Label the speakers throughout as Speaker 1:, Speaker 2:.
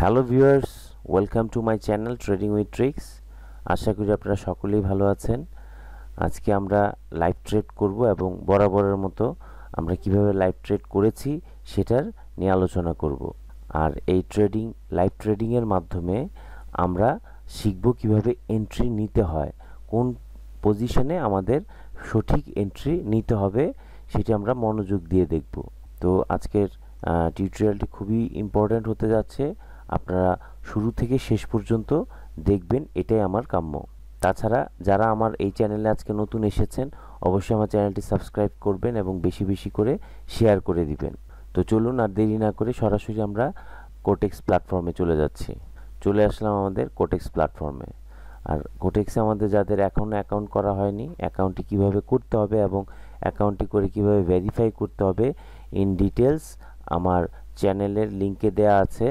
Speaker 1: Hello viewers, welcome to my channel trading with tricks. আশা করি আপনারা সকলেই ভালো আছেন। আজকে আমরা লাইভ ট্রেড করব এবং বরাবরের মতো আমরা কিভাবে লাইভ ট্রেড করেছি সেটার নিয়ে আলোচনা করব। আর এই লাইভ ট্রেডিংয়ের মাধ্যমে আমরা শিখব কিভাবে এন্ট্রি নিতে হয়, কোন পজিশনে আমাদের সঠিক এন্ট্রি নিতে হবে সেটি আমরা মনোযোগ দিয়ে দেখব। তো আজকের টিউটোরিয়ালটি খুবই ইম্পর্ট্যান্ট হতে যাচ্ছে। আপনারা শুরু থেকে শেষ পর্যন্ত দেখবেন, এটাই আমার কাম্য। তাছাড়া যারা আমার এই চ্যানেলে আজকে নতুন এসেছেন, অবশ্যই আমার চ্যানেলটি সাবস্ক্রাইব করবেন এবং বেশি বেশি করে শেয়ার করে দিবেন। তো চলুন আর দেরি না করে সরাসরি আমরা কোটেক্স প্ল্যাটফর্মে চলে আসলাম আমাদের কোটেক্স প্ল্যাটফর্মে। আর কোটেক্সে আমাদের যাদের এখনও অ্যাকাউন্ট করা হয়নি, অ্যাকাউন্টটি কিভাবে করতে হবে এবং অ্যাকাউন্টটি করে কিভাবে ভেরিফাই করতে হবে ইন ডিটেলস আমার চ্যানেলের লিঙ্কে দেওয়া আছে,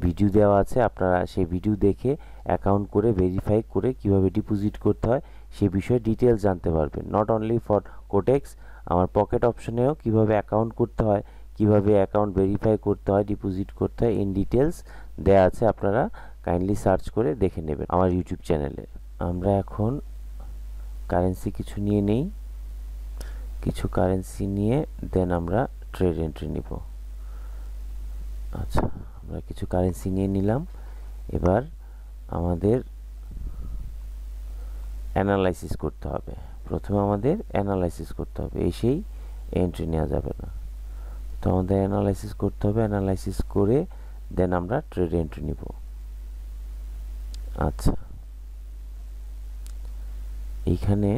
Speaker 1: ভিডিও দেওয়া আছে। আপনারা সেই ভিডিও দেখে অ্যাকাউন্ট করে ভেরিফাই করে কিভাবে ডিপোজিট করতে হয় সে বিষয়ে ডিটেলস জানতে পারবেন। নট অনলি ফর কোটেক্স, আমার পকেট অপশনেও কিভাবে অ্যাকাউন্ট করতে হয়, কিভাবে অ্যাকাউন্ট ভেরিফাই করতে হয়, ডিপোজিট করতে হয় ইন ডিটেলস দেওয়া আছে। আপনারা কাইন্ডলি সার্চ করে দেখে নেবেন আমার ইউটিউব চ্যানেলে। আমরা এখন কারেন্সি কিছু নিয়ে নেই, কিছু কারেন্সি নিয়ে দেন আমরা ট্রেড এন্ট্রি নিব। আচ্ছা, আমরা কিছু কারেন্সি নিয়ে নিলাম। এবার আমাদের অ্যানালাইসিস করতে হবে। প্রথমে আমাদের অ্যানালাইসিস করতে হবে, এসেই এন্ট্রি নেওয়া যাবে না। তো আমাদের অ্যানালাইসিস করতে হবে, অ্যানালাইসিস করে দেন আমরা ট্রেড এন্ট্রি নিব। আচ্ছা, এইখানে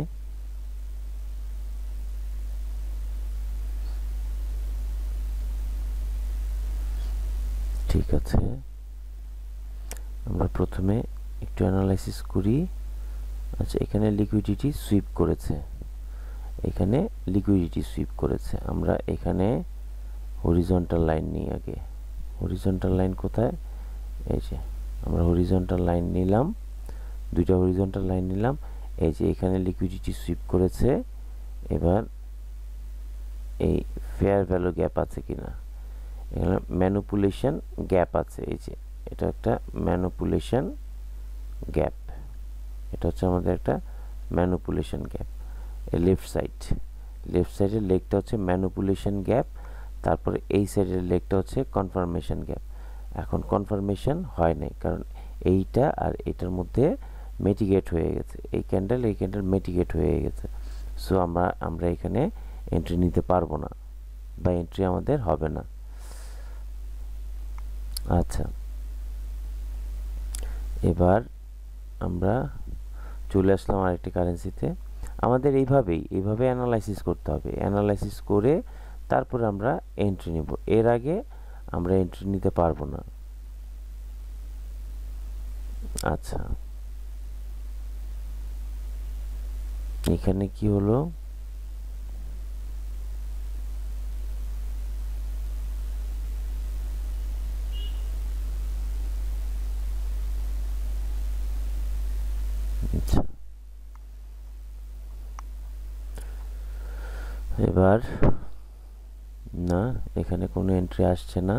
Speaker 1: ঠিক আছে, আমরা প্রথমে একটু অ্যানালাইসিস করি। আচ্ছা, এখানে লিকুইডিটি সুইপ করেছে, আমরা এখানে হরিজন্টাল লাইন নিই আগে। হরিজন্টাল লাইন কোথায়? এই যে আমরা হরিজন্টাল লাইন নিলাম, দুইটা হরিজন্টাল লাইন নিলাম। এই যে এখানে লিকুইডিটি সুইপ করেছে। এবার এই ফেয়ার ভ্যালু গ্যাপ আছে কিনা, এখানে ম্যানিপুলেশন গ্যাপ আছে। এই যে এটা একটা ম্যানিপুলেশন গ্যাপ, এটা হচ্ছে আমাদের একটা ম্যানিপুলেশন গ্যাপ। লেফট সাইডের লেগটা হচ্ছে ম্যানিপুলেশন গ্যাপ, তারপরে এই সাইডের লেগটা হচ্ছে কনফার্মেশন গ্যাপ। এখন কনফার্মেশন হয় নাই, কারণ এইটা আর এটার মধ্যে মিটিগেট হয়ে গেছে, এই ক্যান্ডেল মিটিগেট হয়ে গেছে। সো আমরা এখানে এন্ট্রি নিতে পারবো না, বা এন্ট্রি আমাদের হবে না। আচ্ছা, এবার আমরা চলে আসলাম আরেকটি কারেন্সিতে। আমাদের এইভাবে অ্যানালাইসিস করতে হবে। অ্যানালাইসিস করে তারপরে আমরা এন্ট্রি নিব, এর আগে আমরা এন্ট্রি নিতে পারবো না। আচ্ছা, এখানে কি হলো? আচ্ছা, এবার না, এখানে কোনো এন্ট্রি আসছে না।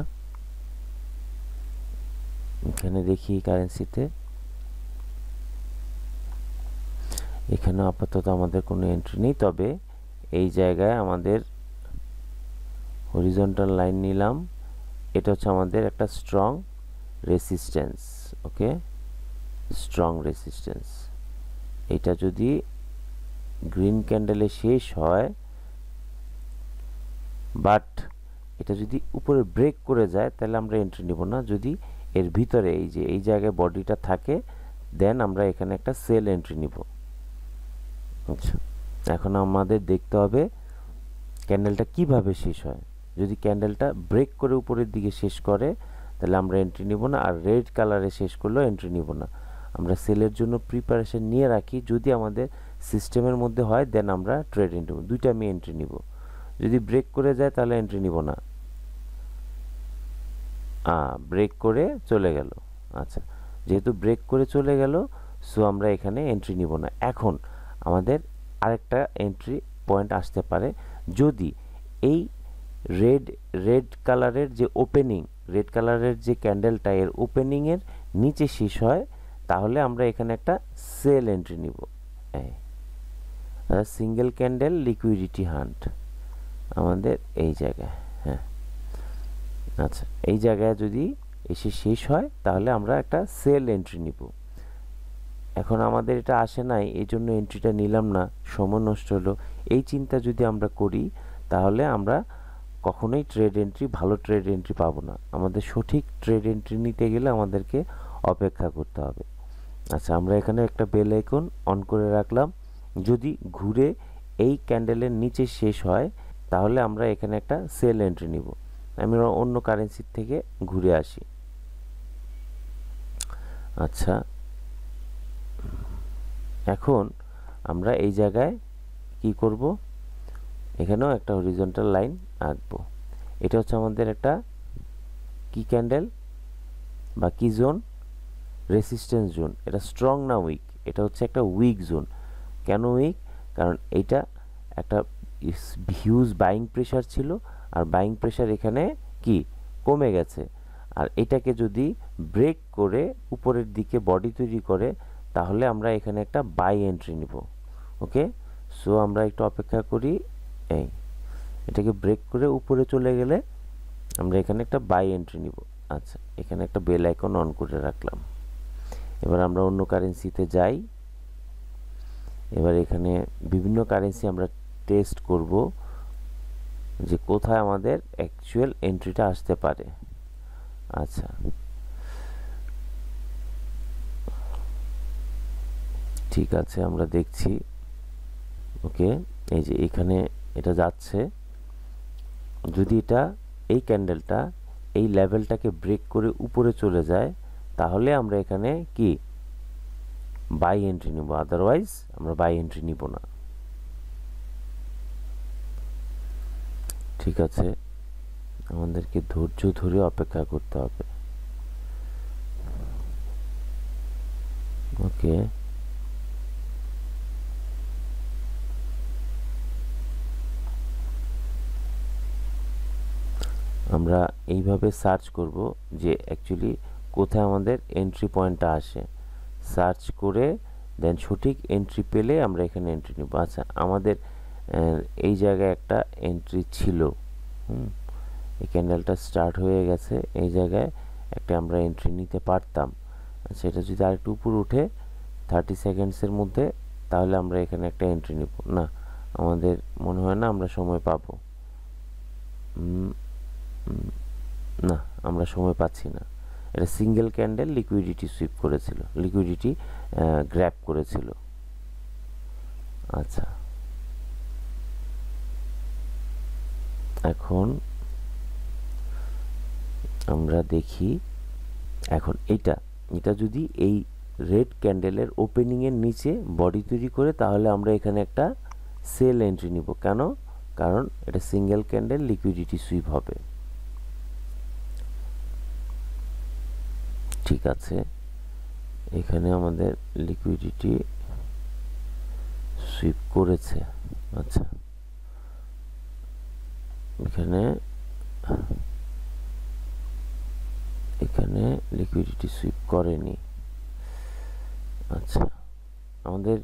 Speaker 1: এখানে দেখি কারেন্সিতে, এখানে আপাতত আমাদের কোনো এন্ট্রি নেই। তবে এই জায়গায় আমাদের হরিজন্টাল লাইন নিলাম, এটা হচ্ছে আমাদের একটা স্ট্রং রেসিস্ট্যান্স। ওকে, স্ট্রং রেসিস্ট্যান্স। এটা যদি গ্রিন ক্যান্ডেলে শেষ হয়, বাট এটা যদি উপরে ব্রেক করে যায়, তাহলে আমরা এন্ট্রি নিব না। যদি এর ভিতরে এই জায়গায় বডিটা থাকে, দেন আমরা এখানে একটা সেল এন্ট্রি নিব। আচ্ছা, এখন আমাদের দেখতে হবে ক্যান্ডেলটা কিভাবে শেষ হয়। যদি ক্যান্ডেলটা ব্রেক করে উপরের দিকে শেষ করে, তাহলে আমরা এন্ট্রি নিব না। আর রেড কালারে শেষ করলেও এন্ট্রি নিব না। আমরা সেলের জন্য প্রিপারেশন নিয়ে রাখি, যদি আমাদের সিস্টেমের মধ্যে হয় দেন আমরা ট্রেড এন্ট্রি নিব। দুইটা আমি এন্ট্রি নিব। যদি ব্রেক করে যায় তাহলে এন্ট্রি নিব না। ব্রেক করে চলে গেল। আচ্ছা, যেহেতু ব্রেক করে চলে গেল, সো আমরা এখানে এন্ট্রি নিব না। এখন আমাদের আরেকটা এন্ট্রি পয়েন্ট আসতে পারে, যদি এই রেড কালারের যে ওপেনিং, রেড কালারের যে ক্যান্ডেলটা এর ওপেনিংয়ের নিচে শেষ হয়, তাহলে আমরা এখানে একটা সেল এন্ট্রি নিব। সিঙ্গেল ক্যান্ডেল লিকুইডিটি হান্ট আমাদের এই জায়গায়, হ্যাঁ আচ্ছা, এই জায়গায় যদি এসে শেষ হয় তাহলে আমরা একটা সেল এন্ট্রি নিব। এখন আমাদের এটা আসে নাই, এই জন্য এন্ট্রিটা নিলাম না, সময় নষ্ট হলো। এই চিন্তা যদি আমরা করি তাহলে আমরা কখনোই ভালো ট্রেড এন্ট্রি পাবো না। আমাদের সঠিক ট্রেড এন্ট্রি নিতে গেলে আমাদেরকে অপেক্ষা করতে হবে। আচ্ছা, আমরা এখানে একটা বেল আইকন অন করে রাখলাম। যদি ঘুরে এই ক্যান্ডেলের নিচে শেষ হয় তাহলে আমরা এখানে একটা সেল এন্ট্রি নিব। আমি অন্য কারেন্সির থেকে ঘুরে আসি। আচ্ছা, এখন আমরা এই জায়গায় কি করব, এখানেও একটা হরিজন্টাল লাইন আঁকবো। এটা হচ্ছে আমাদের একটা কি ক্যান্ডেল বা কি জোন, রেসিস্ট্যান্স জোন। এটা স্ট্রং না উইক, এটা হচ্ছে একটা উইক জোন। কেন উইক? কারণ এইটা একটা হিউজ বাইং প্রেশার ছিল, আর বাইং প্রেশার এখানে কি কমে গেছে, আর এটাকে যদি ব্রেক করে উপরের দিকে বডি তৈরি করে তাহলে আমরা এখানে একটা বাই এন্ট্রি নিব। ওকে, সো আমরা একটু অপেক্ষা করি। এটাকে ব্রেক করে উপরে চলে গেলে আমরা এখানে একটা বাই এন্ট্রি নিব। আচ্ছা, এখানে একটা বেল আইকন অন করে রাখলাম। এবার আমরা অন্য কারেন্সিতে যাই। এবার এখানে বিভিন্ন কারেন্সি আমরা টেস্ট করব যে কোথায় আমাদের অ্যাকচুয়াল এন্ট্রিটা আসতে পারে। আচ্ছা, ঠিক আছে, আমরা দেখছি। ওকে, এই যে এখানে এটা যাচ্ছে। যদি এটা এই ক্যান্ডেলটা এই লেভেলটাকে ব্রেক করে উপরে চলে যায় তাহলে আমরা এখানে কি বাই এন্ট্রি নিব, আদারওয়াইজ আমরা বাই এন্ট্রি নিব না। ঠিক আছে, আমাদেরকে ধৈর্য ধরে অপেক্ষা করতে হবে। ওকে, আমরা এইভাবে সার্চ করব যে অ্যাকচুয়ালি কোথায় আমাদের এন্ট্রি পয়েন্টটা আসে। সার্চ করে দেন সঠিক এন্ট্রি পেলে আমরা এখানে এন্ট্রি নেব। আচ্ছা, আমাদের এই জায়গায় একটা এন্ট্রি ছিল, এই ক্যান্ডেলটা স্টার্ট হয়ে গেছে, এই জায়গায় একটা আমরা এন্ট্রি নিতে পারতাম। আচ্ছা, এটা যদি আরেকটু উপর উঠে 30 সেকেন্ডসের মধ্যে, তাহলে আমরা এখানে একটা এন্ট্রি নিব। না, আমাদের মনে হয় না আমরা সময় পাবো। না, আমরা সময় পাচ্ছি না। এটা সিঙ্গেল ক্যান্ডেল লিকুইডিটি সুইপ করেছিল, লিকুইডিটি গ্র্যাব করেছিল। আচ্ছা, এখন আমরা দেখি, এখন এটা যদি এই রেড ক্যান্ডেলের ওপেনিংয়ের নিচে বডি তৈরি করে তাহলে আমরা এখানে একটা সেল এন্ট্রি নিব। কেন? কারণ এটা সিঙ্গেল ক্যান্ডেল লিকুইডিটি সুইপ হবে। ঠিক আছে, এখানে আমাদের লিকুইডিটি সুইপ করেছে। আচ্ছা, এখানে লিকুইডিটি সুইপ করেনি। আচ্ছা, আমাদের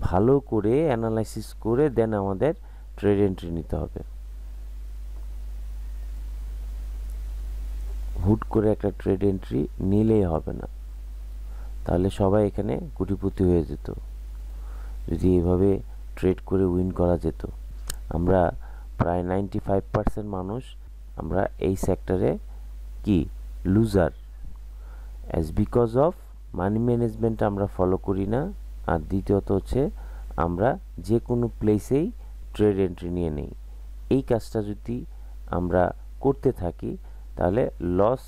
Speaker 1: ভালো করে অ্যানালাইসিস করে দেন আমাদের ট্রেড এন্ট্রি নিতে হবে। হুট করে একটা ট্রেড এন্ট্রি নিলেই হবে না, তাহলে সবাই এখানে কোটিপতি হয়ে যেত যদি এভাবে ট্রেড করে উইন করা যেত। আমরা প্রায় 95% মানুষ আমরা এই সেক্টরে কি loser, as because of money management আমরা ফলো করি না, আর দ্বিতীয়ত হচ্ছে আমরা যে কোনো প্লেসেই ট্রেড এন্ট্রি নিয়ে নেই। এই কাজটা যদি আমরা করতে থাকি তাহলে লস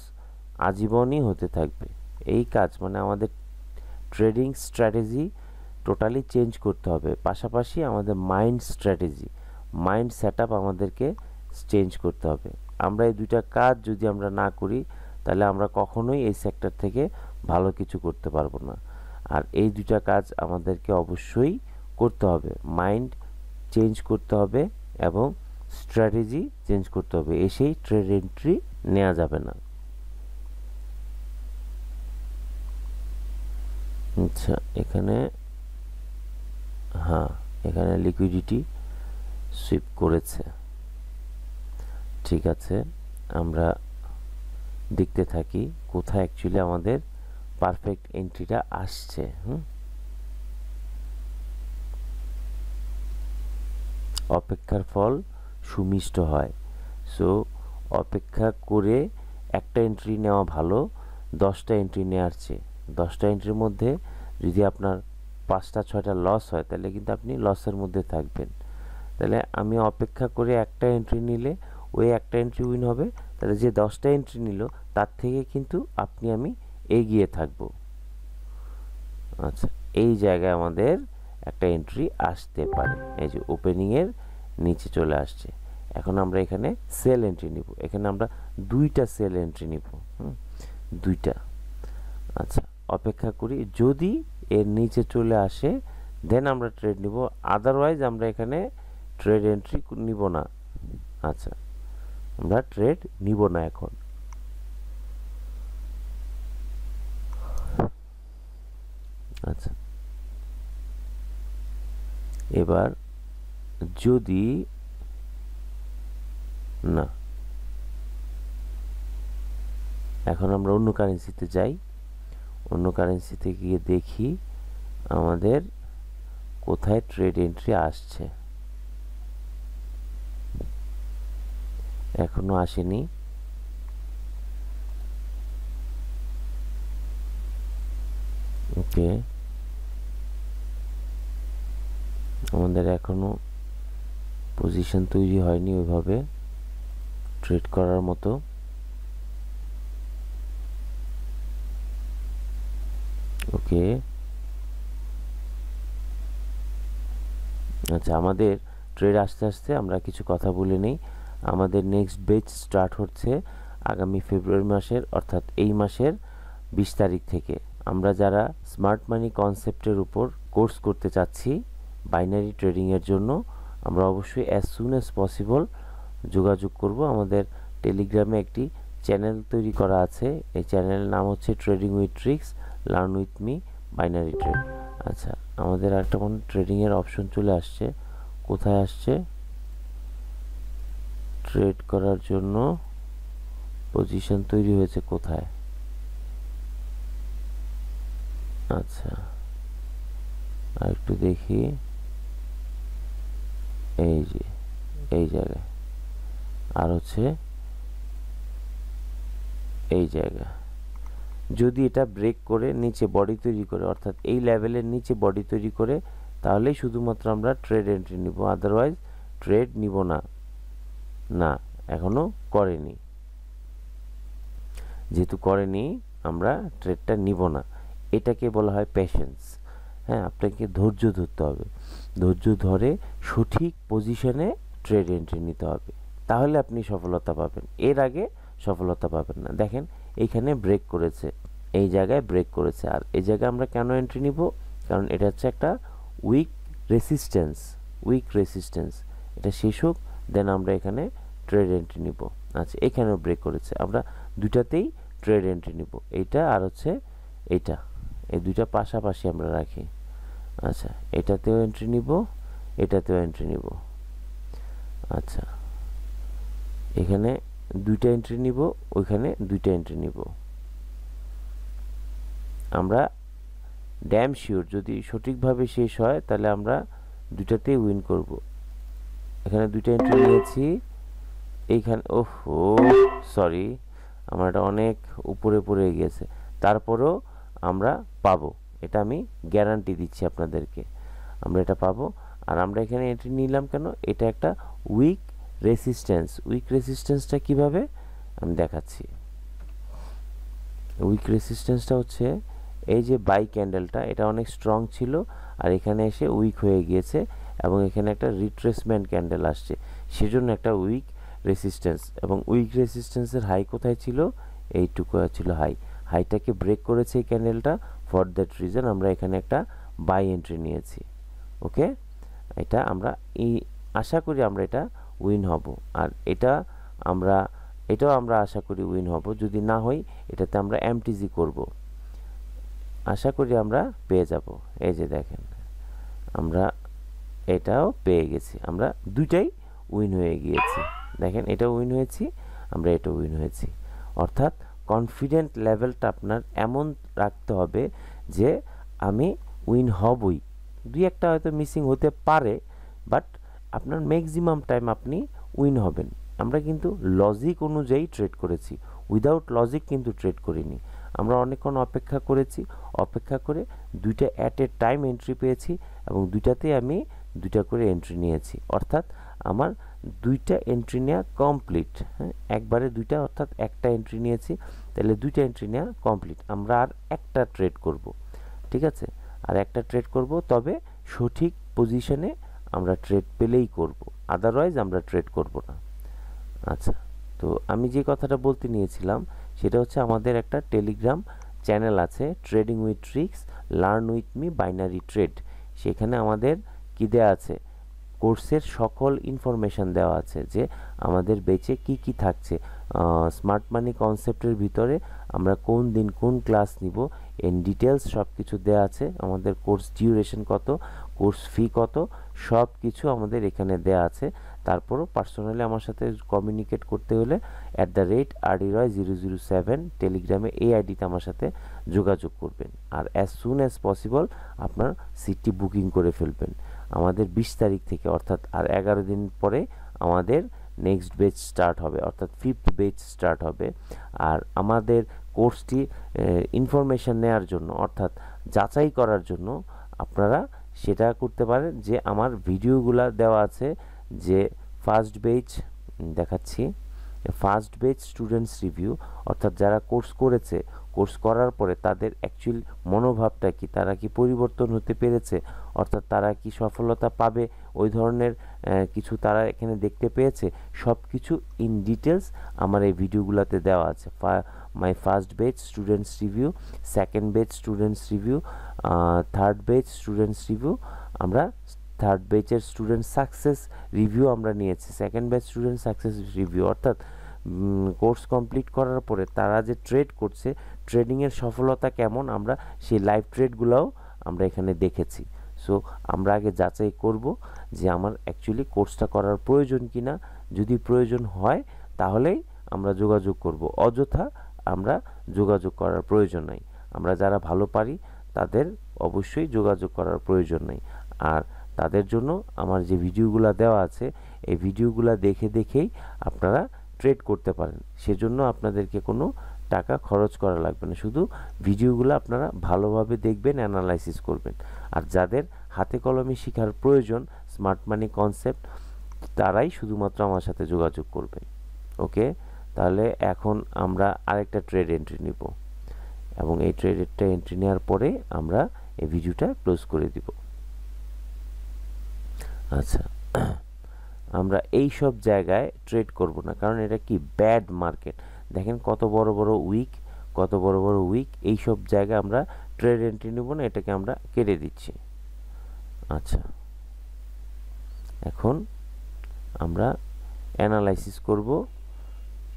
Speaker 1: আজীবনই হতে থাকবে। এই কাজ মানে আমাদের ট্রেডিং স্ট্র্যাটেজি টোটালি চেঞ্জ করতে হবে, পাশাপাশি আমাদের মাইন্ড স্ট্র্যাটেজি, মাইন্ড সেটআপ আমাদেরকে চেঞ্জ করতে হবে। আমরা এই দুইটা কাজ যদি আমরা না করি তাহলে আমরা কখনোই এই সেক্টর থেকে ভালো কিছু করতে পারবো না। আর এই দুইটা কাজ আমাদেরকে অবশ্যই করতে হবে, মাইন্ড চেঞ্জ করতে হবে এবং স্ট্র্যাটেজি চেঞ্জ করতে হবে, এসেই ট্রেড এন্ট্রি নেওয়া যাবে না। আচ্ছা, এখানে হ্যাঁ, এখানে লিকুইডিটি সুইপ করেছে, ঠিক আছে। আমরা দেখতে থাকি কোথায় অ্যাকচুয়ালি আমাদের পারফেক্ট এন্ট্রিটা আসছে। অপেক্ষার ফল সুমিষ্ট হয়। সো অপেক্ষা করে একটা এন্ট্রি নেওয়া ভালো 10টা এন্ট্রি নেওয়ার চেয়ে। 10টা এন্ট্রির মধ্যে যদি আপনার 5টা 6টা লস হয় তাহলে কিন্তু আপনি লসের মধ্যে থাকবেন। তাহলে আমি অপেক্ষা করে একটা এন্ট্রি নিলে ওই একটা এন্ট্রি উইন হবে, তাহলে যে 10টা এন্ট্রি নিল তার থেকে কিন্তু আমি এগিয়ে থাকব। আচ্ছা, এই জায়গায় আমাদের একটা এন্ট্রি আসতে পারে, এই যে ওপেনিংয়ের নিচে চলে আসছে। এখন আমরা এখানে সেল এন্ট্রি নিব, এখানে আমরা 2টা সেল এন্ট্রি নিব, 2টা। আচ্ছা, অপেক্ষা করি, যদি এর নিচে চলে আসে দেন আমরা ট্রেড নিব, আদারওয়াইজ আমরা এখানে ট্রেড এন্ট্রি নিব না। আচ্ছা, আমরা ট্রেড নিব না এখন। আচ্ছা, এবার যদি না, এখন আমরা অন্য কারেন্সিতে যাই, অন্য কারেন্সিতে গিয়ে দেখি আমাদের কোথায় ট্রেড এন্ট্রি আসছে। এখনো আসেনি। ওকে, আমাদের এখনো পজিশন তৈরি হয়নি ওইভাবে ট্রেড করার মতো। ওকে, আচ্ছা, আমাদের ট্রেড আস্তে আস্তে আমরা কিছু কথা বলে নেই। আমাদের নেক্সট ব্যাচ স্টার্ট হচ্ছে আগামী ফেব্রুয়ারি মাসের, অর্থাৎ এই মাসের 20 তারিখ থেকে। আমরা যারা স্মার্ট মানি কনসেপ্টের উপর কোর্স করতে চাচ্ছি বাইনারি ট্রেডিংয়ের জন্য, আমরা অবশ্যই অ্যাজ সুন অ্যাজ পসিবল যোগাযোগ করব। আমাদের টেলিগ্রামে একটি চ্যানেল তৈরি করা আছে, এই চ্যানেলের নাম হচ্ছে trading with tricks, learn with me binary trade. আচ্ছা, আমাদের একটা ট্রেডিংয়ের অপশন চলে আসছে। কোথায় আসছে? ট্রেড করার জন্য পজিশন তৈরি হয়েছে কোথায়? আচ্ছা, আর একটু দেখি, এই যে এই জায়গায়, আর হচ্ছে এই জায়গা। যদি এটা ব্রেক করে নিচে বডি তৈরি করে, অর্থাৎ এই লেভেলের নিচে বডি তৈরি করে, তাহলেই শুধুমাত্র আমরা ট্রেড এন্ট্রি নিব, আদারওয়াইজ ট্রেড নিব না। না, এখনো করেনি, যেহেতু করেনি আমরা ট্রেডটা নিব না। এটাকে বলা হয় পেশেন্স। হ্যাঁ, আপনাকে ধৈর্য ধরতে হবে, ধৈর্য ধরে সঠিক পজিশনে ট্রেড এন্ট্রি নিতে হবে, তাহলে আপনি সফলতা পাবেন, এর আগে সফলতা পাবেন না। দেখেন এইখানে ব্রেক করেছে, এই জায়গায় ব্রেক করেছে, আর এই জায়গায় আমরা কেন এন্ট্রি নিব? কারণ এটা হচ্ছে একটা উইক রেসিস্ট্যান্স, এটা শেষ হোক দেন আমরা এখানে ট্রেড এন্ট্রি নিব। আচ্ছা, এখানেও ব্রেক করেছে, আমরা দুটাতেই ট্রেড এন্ট্রি নিব, এইটা আর হচ্ছে এইটা, এই দুইটা পাশাপাশি আমরা রাখি। আচ্ছা, এটাতেও এন্ট্রি নিব, এটাতেও এন্ট্রি নিব। আচ্ছা, এখানে দুইটা এন্ট্রি নিব, ওইখানে দুইটা এন্ট্রি নিব। আমরা ড্যাম শিওর যদি সঠিকভাবে শেষ হয় তাহলে আমরা দুইটাতেই উইন করব। এখানে দুইটা এন্ট্রি নিয়েছি, এইখানে ওহো সরি, আমার এটা অনেক উপরে পড়ে গিয়েছে, তারপরেও আমরা পাবো, এটা আমি গ্যারান্টি দিচ্ছি আপনাদেরকে, আমরা এটা পাবো। আর আমরা এখানে এন্ট্রি নিলাম কেন? এটা একটা উইক রেসিস্ট্যান্সটা কিভাবে আমি দেখাচ্ছি। উইক রেসিস্ট্যান্সটা হচ্ছে এই যে বাই ক্যান্ডেলটা, এটা অনেক স্ট্রং ছিল আর এখানে এসে উইক হয়ে গিয়েছে এবং এখানে একটা রিট্রেসমেন্ট ক্যান্ডেল আসছে, সেজন্য একটা উইক রেসিস্ট্যান্স। এবং উইক রেসিস্ট্যান্সের হাই কোথায় ছিল? এইটুকু ছিল হাইটাকে ব্রেক করেছে এই ক্যান্ডেলটা, ফর দ্যাট রিজন আমরা এখানে একটা বাই এন্ট্রি নিয়েছি। ওকে, এটা আমরা আশা করি আমরা এটা উইন হব। আর এটাও আমরা আশা করি উইন হব। যদি না হই এটাতে আমরা এমটিজি করব, আশা করি আমরা পেয়ে যাব। এই যে দেখেন আমরা এটাও পেয়ে গেছি, আমরা দুইটাই উইন হয়ে গিয়েছি। দেখেন এটাও উইন হয়েছি, আমরা এটাও উইন হয়েছি। অর্থাৎ কনফিডেন্ট লেভেলটা আপনার এমন রাখতে হবে যে আমি উইন হবই। দুই একটা হয়তো মিসিং হতে পারে, বাট আপনার ম্যাক্সিমাম টাইম আপনি উইন হবেন। আমরা কিন্তু লজিক অনুযায়ী ট্রেড করেছি, উইদাউট লজিক কিন্তু ট্রেড করিনি। আমরা অনেকক্ষণ অপেক্ষা করেছি, অপেক্ষা করে দুইটা অ্যাট এ টাইম এন্ট্রি পেয়েছি এবং দুইটাতেই আমি দুইটা করে এন্ট্রি নিয়েছি। অর্থাৎ আমার দুইটা এন্ট্রি নেওয়া কমপ্লিট। হ্যাঁ, একবারে দুইটা, অর্থাৎ একটা এন্ট্রি নিয়েছি, তাহলে দুইটা এন্ট্রি নেওয়া কমপ্লিট। আমরা আর একটা ট্রেড করব, ঠিক আছে, আর একটা ট্রেড করব, তবে সঠিক পজিশনে আমরা ট্রেড পেলেই করব, আদারওয়াইজ আমরা ট্রেড করব না। আচ্ছা, তো আমি যে কথাটা বলতে নিয়েছিলাম সেটা হচ্ছে আমাদের একটা টেলিগ্রাম চ্যানেল আছে, trading with tricks learn with me binary trade. সেখানে আমাদের কি দেওয়া আছে, কোর্সের সকল ইনফরমেশান দেওয়া আছে, যে আমাদের বেচে কি কি থাকছে, স্মার্ট মানি কনসেপ্টের ভিতরে আমরা কোন দিন কোন ক্লাস নিব, ইন ডিটেলস সব কিছু দেওয়া আছে। আমাদের কোর্স ডিউরেশন কত, কোর্স ফি কত, সব কিছু আমাদের এখানে দেওয়া আছে। তারপরও পার্সোনালি আমার সাথে কমিউনিকেট করতে হলে @RDRoy007 টেলিগ্রামে এই আইডিতে আমার সাথে যোগাযোগ করবেন, আর অ্যাজ সুন অ্যাজ পসিবল আপনার সিটটি বুকিং করে ফেলবেন। আমাদের 20 তারিখ থেকে, অর্থাৎ আর 11 দিন পরে আমাদের নেক্সট বেচ স্টার্ট হবে, অর্থাৎ 5th বেচ স্টার্ট হবে। আর আমাদের কোর্সটি ইনফরমেশান নেওয়ার জন্য, অর্থাৎ যাচাই করার জন্য আপনারা সেটা করতে পারেন যে আমার ভিডিওগুলা দেওয়া আছে, যে ফার্স্ট বেচ দেখাচ্ছি, ফার্স্ট বেচ স্টুডেন্টস রিভিউ, অর্থাৎ যারা কোর্স করেছে, কোর্স করার পরে তাদের অ্যাকচুয়াল মনোভাবটা কি, তারা কি পরিবর্তন হতে পেরেছে, অর্থাৎ তারা কি সফলতা পাবে, ওই ধরনের কিছু তারা এখানে দেখতে পেয়েছে, সব কিছু ইন ডিটেলস আমার এই ভিডিওগুলোতে দেওয়া আছে। My first batch students review, second batch students review, third batch students review, আমরা থার্ড ব্যাচের স্টুডেন্ট সাকসেস রিভিউ আমরা নিয়েছি, second batch student success review, অর্থাৎ কোর্স কমপ্লিট করার পরে তারা যে ট্রেড করছে, ট্রেডিংয়ের সফলতা কেমন, আমরা সেই লাইভ ট্রেডগুলোও আমরা এখানে দেখেছি। সো আমরা আগে যাচাই করব যে আমার অ্যাকচুয়ালি কোর্সটা করার প্রয়োজন কি না। যদি প্রয়োজন হয় তাহলেই আমরা যোগাযোগ করব, অযথা আমরা যোগাযোগ করার প্রয়োজন নাই। আমরা যারা ভালো পারি তাদের অবশ্যই যোগাযোগ করার প্রয়োজন নেই। আর তাদের জন্য আমার যে ভিডিওগুলো দেওয়া আছে, এই ভিডিওগুলো দেখেই আপনারা ট্রেড করতে পারেন। সেজন্য আপনাদেরকে কোনো টাকা খরচ করা লাগবে না, শুধু ভিডিওগুলো আপনারা ভালোভাবে দেখবেন, অ্যানালাইসিস করবেন। আর যাদের হাতে কলমে শেখার প্রয়োজন স্মার্ট মানি কনসেপ্ট, তারাই শুধুমাত্র আমার সাথে যোগাযোগ করবেন। ওকে, তাহলে এখন আমরা আরেকটা ট্রেড এন্ট্রি নিব, এবং এই ট্রেডেরটা এন্ট্রি নেওয়ার পরে আমরা এই ভিডিওটা ক্লোজ করে দিব। আচ্ছা, আমরা এই সব জায়গায় ট্রেড করব না, কারণ এটা কি ব্যাড মার্কেট। দেখেন কত বড় বড় উইক, কত বড় বড় উইক, এই সব জায়গায় আমরা ট্রেড এন্ট্রি নেব না, এটাকে আমরা কেটে দিচ্ছি। আচ্ছা, এখন আমরা অ্যানালাইসিস করব,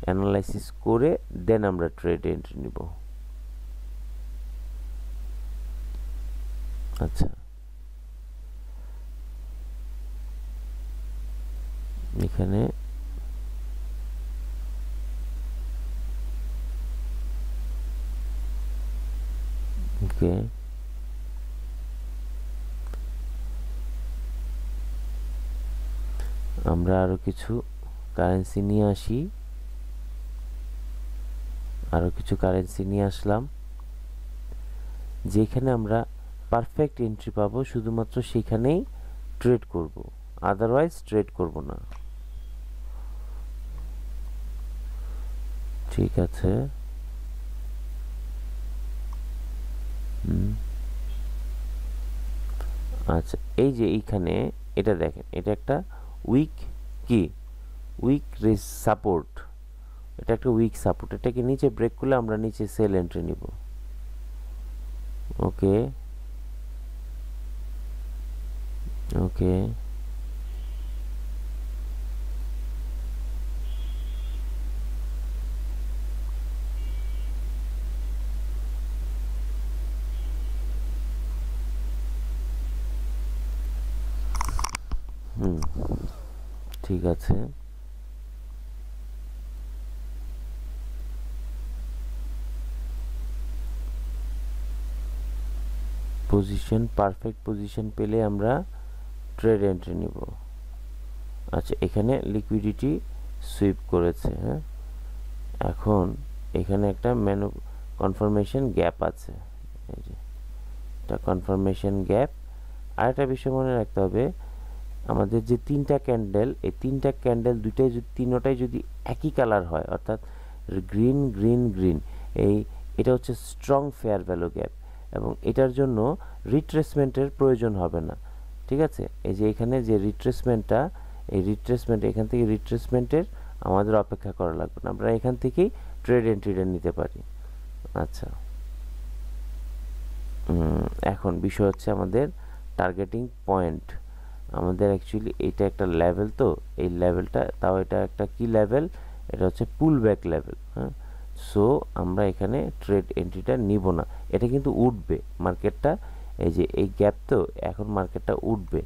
Speaker 1: অ্যানালাইসিস করে দেন আমরা ট্রেড এন্ট্রি নিব। আচ্ছা, এখানে ওকে, আমরা আরো কিছু কারেন্সি নিয়ে আসি, আরো কিছু কারেন্সি নিয়ে আসলাম, যেখানে আমরা পারফেক্ট এন্ট্রি পাবো, শুধুমাত্র সেখানেই ট্রেড করব, আদারওয়াইজ ট্রেড করব না। ঠিক আছে, আচ্ছা, এই যে এইখানে এটা দেখেন, এটা একটা উইক কি উইক সাপোর্ট, এটা একটা উইক সাপোর্ট, এটাকে নিচে ব্রেক করলে আমরা নিচে সেল এন্ট্রি নিব। ওকে ওকে, ঠিক আছে, পজিশন পারফেক্ট পজিশন পেলে আমরা ট্রেড এন্ট্রি নিব। আচ্ছা, এখানে লিকুইডিটি সুইপ করেছে। হ্যাঁ, এখন এখানে একটা কনফার্মেশন গ্যাপ আছে, এই যে এটা কনফার্মেশন গ্যাপ। আর একটা বিষয় মনে রাখতে হবে, আমাদের যে তিনটা ক্যান্ডেল, এই তিনটা ক্যান্ডেল তিনোটাই যদি একই কালার হয়, অর্থাৎ গ্রিন গ্রিন গ্রিন, এটা হচ্ছে স্ট্রং ফেয়ার ভ্যালু গ্যাপ, এবং এটার জন্য রিট্রেসমেন্টের প্রয়োজন হবে না। ঠিক আছে, এই যে এখানে যে রিট্রেসমেন্টটা, এই রিট্রেসমেন্ট, এখান থেকে রিট্রেসমেন্টের আমাদের অপেক্ষা করা লাগবে না, আমরা এখান থেকেই ট্রেড এন্ট্রিটা নিতে পারি। আচ্ছা, এখন বিষয় হচ্ছে আমাদের টার্গেটিং পয়েন্ট। আমাদের অ্যাকচুয়ালি এটা একটা লেভেল, তো এই লেভেলটা, তাও এটা একটা কি লেভেল, এটা হচ্ছে পুল ব্যাক লেভেল। হ্যাঁ, সো আমরা এখানে ট্রেড এন্ট্রিটা নিব না, এটা কিন্তু উঠবে মার্কেটটা, এই যে এই গ্যাপ, তো এখন মার্কেটটা উঠবে,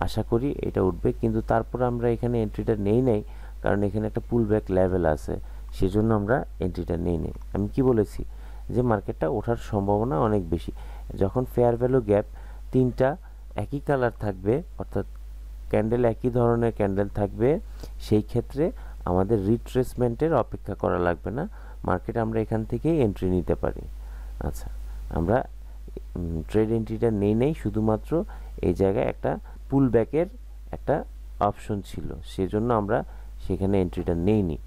Speaker 1: আশা করি এটা উঠবে, কিন্তু তারপর আমরা এখানে এন্ট্রিটা নেই, কারণ এখানে একটা পুল ব্যাক লেভেল আছে, সেজন্য আমরা এন্ট্রিটা নেই। আমি কি বলেছি যে মার্কেটটা ওঠার সম্ভাবনা অনেক বেশি, যখন ফেয়ার ভ্যালু গ্যাপ তিনটা একই কালার থাকবে, অর্থাৎ ক্যান্ডেল একই ধরনের ক্যান্ডেল থাকবে, সেই ক্ষেত্রে আমাদের রিট্রেসমেন্টের অপেক্ষা করা লাগবে না, মার্কেটে আমরা এখান থেকেই এন্ট্রি নিতে পারি। আচ্ছা, আমরা ট্রেড এন্ট্রিটা নেই, শুধুমাত্র এই জায়গায় একটা পুল ব্যাকের একটা অপশন ছিল, সেজন্য আমরা সেখানে এন্ট্রিটা নেইনি।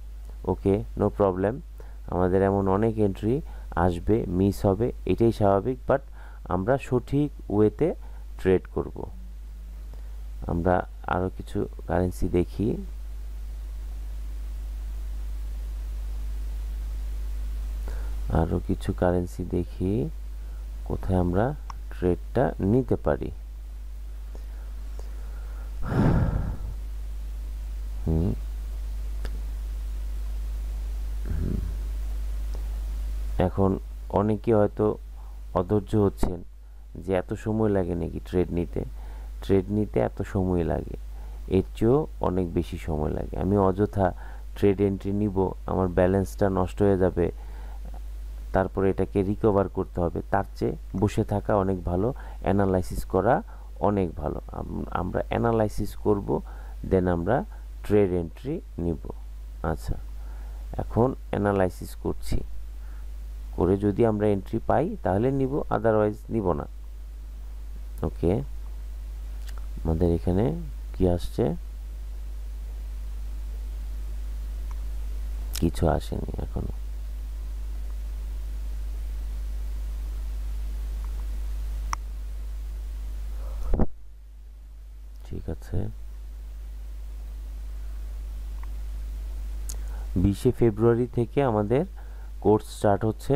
Speaker 1: ওকে, নো প্রবলেম, আমাদের এমন অনেক এন্ট্রি আসবে, মিস হবে, এটাই স্বাভাবিক, বাট আমরা সঠিক ওয়েতে ট্রেড করব। আমরা আরো কিছু কারেন্সি দেখি। কোথায় আমরা ট্রেডটা নিতে পারি। এখন অনেকে হয়তো অধৈর্য হচ্ছেন যে এত সময় লাগে নাকি ট্রেড নিতে এত সময় লাগে, এর চেয়েও অনেক বেশি সময় লাগে। আমি অযথা ট্রেড এন্ট্রি নিব, আমার ব্যালেন্সটা নষ্ট হয়ে যাবে, তারপরে এটাকে রিকভার করতে হবে, তার চেয়ে বসে থাকা অনেক ভালো, অ্যানালাইসিস করা অনেক ভালো। আমরা অ্যানালাইসিস করব, দেন আমরা ট্রেড এন্ট্রি নিব। আচ্ছা, এখন অ্যানালাইসিস করছি, করে যদি আমরা এন্ট্রি পাই তাহলে নিব, আদারওয়াইজ নিব না। ওকে, আমাদের এখানে কি আসছে, কিছু আসেনি এখনো। ঠিক আছে, 20 ফেব্রুয়ারি থেকে আমাদের কোর্স স্টার্ট হচ্ছে,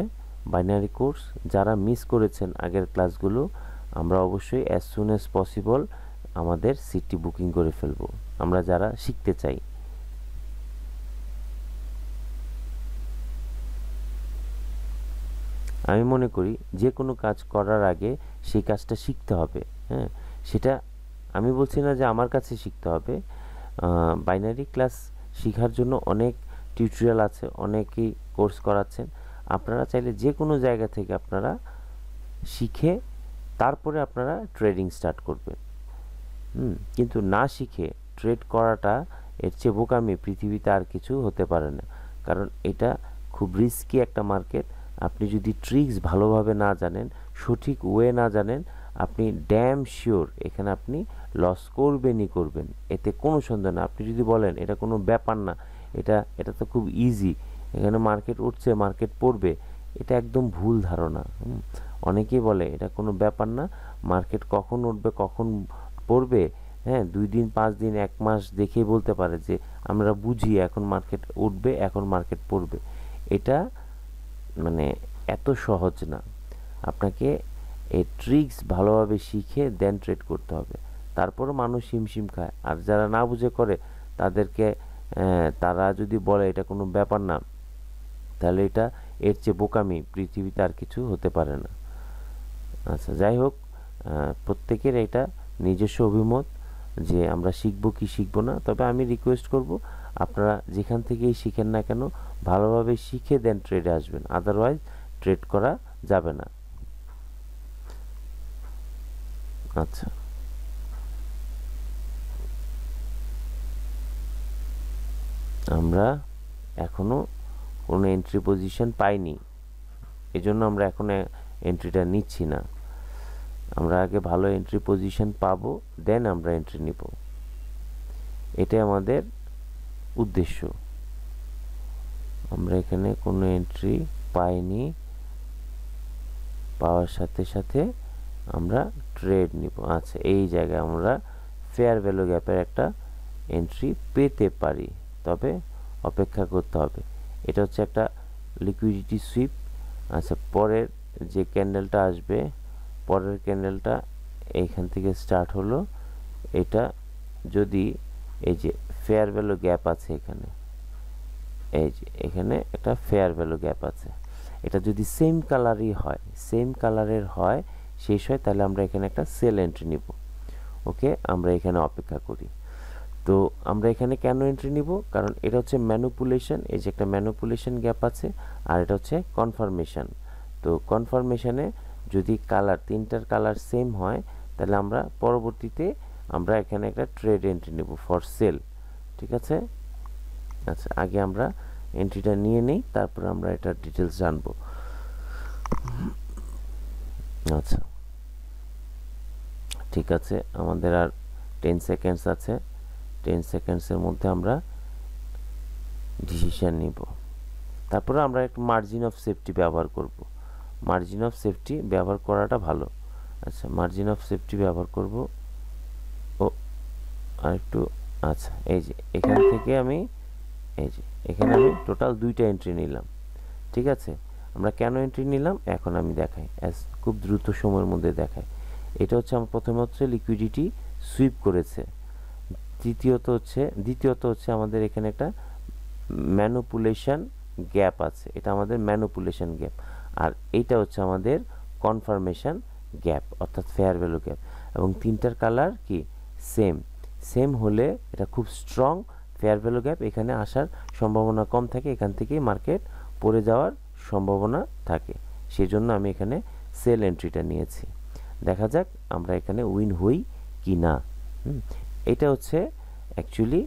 Speaker 1: বাইনারি কোর্স। যারা মিস করেছেন আগের ক্লাসগুলো, আমরা অবশ্যই অ্যাজ সুন অ্যাজ পসিবল আমাদের সিটটি বুকিং করে ফেলবো, আমরা যারা শিখতে চাই। আমি মনে করি যে কোনো কাজ করার আগে সেই কাজটা শিখতে হবে। হ্যাঁ, সেটা আমি বলছি না যে আমার কাছে শিখতে হবে, বাইনারি ক্লাস শেখার জন্য অনেক টিউটোরিয়াল আছে, অনেকেই কোর্স করাচ্ছেন, আপনারা চাইলে যে কোনো জায়গা থেকে আপনারা শিখে তারপরে আপনারা ট্রেডিং স্টার্ট করবেন। কিন্তু না শিখে ট্রেড করাটা, এর চেয়ে বোকামি পৃথিবীতে আর কিছু হতে পারে না, কারণ এটা খুব রিস্কি একটা মার্কেট। আপনি যদি ট্রিক্স ভালোভাবে না জানেন, সঠিক ওয়ে না জানেন, আপনি ড্যাম শিওর এখানে আপনি লস করবেন, এতে কোনো সন্দেহ না। আপনি যদি বলেন এটা কোনো ব্যাপার না, এটা তো খুব ইজি, এখানে মার্কেট উঠছে, মার্কেট পড়বে, এটা একদম ভুল ধারণা। অনেকেই বলে এটা কোনো ব্যাপার না, মার্কেট কখন উঠবে কখন পড়বে, হ্যাঁ, 2 দিন 5 দিন 1 মাস দেখেই বলতে পারে যে আমরা বুঝি এখন মার্কেট উঠবে, এখন মার্কেট পড়বে। এটা মানে এত সহজ না, আপনাকে এই ট্রিক্স ভালোভাবে শিখে দেন ট্রেড করতে হবে। তারপরও মানুষ হিমশিম খায়, আর যারা না বুঝে করে তাদেরকে, তারা যদি বলে এটা কোনো ব্যাপার না, তাহলে এটা এর চেয়ে বোকামি পৃথিবীতে আর কিছু হতে পারে না। আচ্ছা, যাই হোক, প্রত্যেকের এটা নিজস্ব অভিমত, যে আমরা শিখবো কি শিখবো না, তবে আমি রিকোয়েস্ট করব আপনারা যেখান থেকেই শিখেন না কেন ভালোভাবে শিখে দেন ট্রেডে আসবেন, আদারওয়াইজ ট্রেড করা যাবে না। আচ্ছা, আমরা এখনো কোনো এন্ট্রি পজিশন পাইনি, এজন্য আমরা এখন এন্ট্রিটা নিচ্ছি না। আমরা আগে ভালো এন্ট্রি পজিশন পাবো, দেন আমরা এন্ট্রি নিব, এটাই আমাদের উদ্দেশ্য। আমরা এখানে কোনো এন্ট্রি পাইনি, পাওয়ার সাথে সাথে আমরা ট্রেড নিব। আচ্ছা, এই জায়গায় আমরা ফেয়ার ভ্যালু গ্যাপের একটা এন্ট্রি পেতে পারি, তবে অপেক্ষা করতে হবে। এটা হচ্ছে একটা লিকুইডিটি সুইপ। আচ্ছা, পরের যে ক্যান্ডেলটা আসবে, পরের ক্যান্ডেলটা এইখান থেকে স্টার্ট হলো, এটা যদি এই যে ফেয়ার ভ্যালু গ্যাপ আছে এখানে, এই যে এখানে একটা ফেয়ার ভ্যালু গ্যাপ আছে, এটা যদি সেম কালারই হয়, সেম কালারের হয়, শেষ হয়, তাহলে আমরা এখানে একটা সেল এন্ট্রি নিব। ওকে, আমরা এখানে অপেক্ষা করি। তো আমরা এখানে কেন এন্ট্রি নিব, কারণ এটা হচ্ছে ম্যানিপুলেশন, এই যে একটা ম্যানিপুলেশন গ্যাপ আছে, আর এটা হচ্ছে কনফার্মেশন। তো কনফার্মেশনে যদি কালার, তিনটার কালার সেম হয়, তাহলে আমরা পরবর্তীতে আমরা এখানে একটা ট্রেড এন্ট্রি নেব ফর সেল। ঠিক আছে? আচ্ছা, আগে আমরা এন্ট্রিটা নিয়ে নেই, তারপর আমরা এটার ডিটেলস জানবো। আচ্ছা, ঠিক আছে, আমাদের আর 10 সেকেন্ডস আছে। 10 সেকেন্ডসের মধ্যে আমরা ডিসিশন নিব, তারপরে আমরা একটা মার্জিন অফ সেফটি ব্যবহার করব। মার্জিন অফ সেফটি ব্যবহার করাটা ভালো। আচ্ছা, মার্জিন অফ সেফটি ব্যবহার করব। ও আর একটু, আচ্ছা, এই যে এখান থেকে আমি, এই যে এখানে আমি টোটাল 2টা এন্ট্রি নিলাম। ঠিক আছে, আমরা কেন এন্ট্রি নিলাম এখন আমি দেখাই, খুব দ্রুত সময়ের মধ্যে দেখাই। এটা হচ্ছে আমার প্রথমে হচ্ছে লিকুইডিটি সুইপ করেছে, দ্বিতীয়ত হচ্ছে আমাদের এখানে একটা ম্যানিপুলেশন গ্যাপ আছে, এটা আমাদের ম্যানিপুলেশন গ্যাপ, আর এইটা হচ্ছে আমাদের কনফার্মেশন গ্যাপ অর্থাৎ ফেয়ার ভ্যালু গ্যাপ, এবং তিনটার কালার কি সেম। সেম হলে এটা খুব স্ট্রং ফেয়ার ভ্যালু গ্যাপ, এখানে আসার সম্ভাবনা কম থাকে, এখান থেকেই মার্কেট পড়ে যাওয়ার সম্ভাবনা থাকে, সেজন্য আমি এখানে সেল এন্ট্রিটা নিয়েছি। দেখা যাক আমরা এখানে উইন হই কি না। এটা হচ্ছে অ্যাকচুয়ালি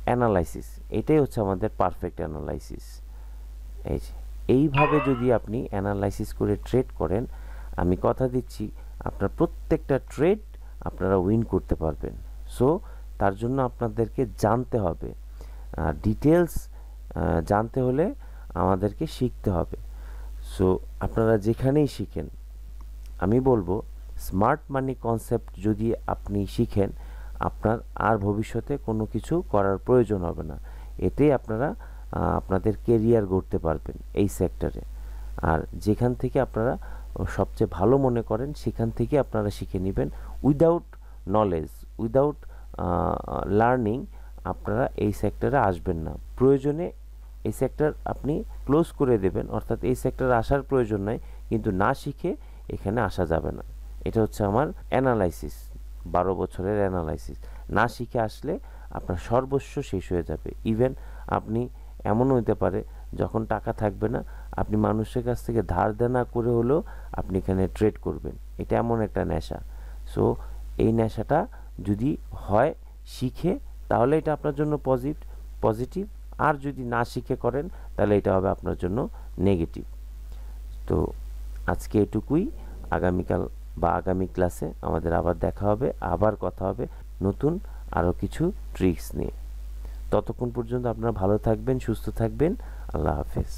Speaker 1: অ্যানালাইসিস, এটাই হচ্ছে আমাদের পারফেক্ট অ্যানালাইসিস। এই যে এইভাবে যদি আপনি অ্যানালাইসিস করে ট্রেড করেন, আমি কথা দিচ্ছি আপনার প্রত্যেকটা ট্রেড আপনারা উইন করতে পারবেন। সো তার জন্য আপনাদেরকে জানতে হবে, ডিটেলস জানতে হলে আমাদেরকে শিখতে হবে। সো আপনারা যেখানেই শিখেন, আমি বলবো স্মার্ট মানি কনসেপ্ট যদি আপনি শিখেন, আপনার আর ভবিষ্যতে কোনো কিছু করার প্রয়োজন হবে না, এতেই আপনারা আপনাদের কেরিয়ার গড়তে পারবেন এই সেক্টরে। আর যেখান থেকে আপনারা সবচেয়ে ভালো মনে করেন সেখান থেকে আপনারা শিখে নেবেন। উইদাউট নলেজ, উইদাউট লার্নিং আপনারা এই সেক্টরে আসবেন না। প্রয়োজনে এই সেক্টর আপনি ক্লোজ করে দেবেন, অর্থাৎ এই সেক্টরে আসার প্রয়োজন নাই, কিন্তু না শিখে এখানে আসা যাবে না। এটা হচ্ছে আমার অ্যানালাইসিস, 12 বছরের অ্যানালাইসিস। না শিখে আসলে আপনার সর্বস্ব শেষ হয়ে যাবে। ইভেন আপনি এমনও হতে পারে যখন টাকা থাকবে না, আপনি মানুষের কাছ থেকে ধার দেনা করে হলেও আপনি এখানে ট্রেড করবেন। এটা এমন একটা নেশা। সো এই নেশাটা যদি হয় শিখে, তাহলে এটা আপনার জন্য পজিটিভ, আর যদি না শিখে করেন তাহলে এটা হবে আপনার জন্য নেগেটিভ। তো আজকে এটুকুই, আগামীকাল বা আগামী ক্লাসে আমাদের আবার দেখা হবে, আবার কথা হবে নতুন আরও কিছু ট্রিক্স নিয়ে। ততক্ষণ পর্যন্ত আপনারা ভালো থাকবেন, সুস্থ থাকবেন। আল্লাহ হাফেজ।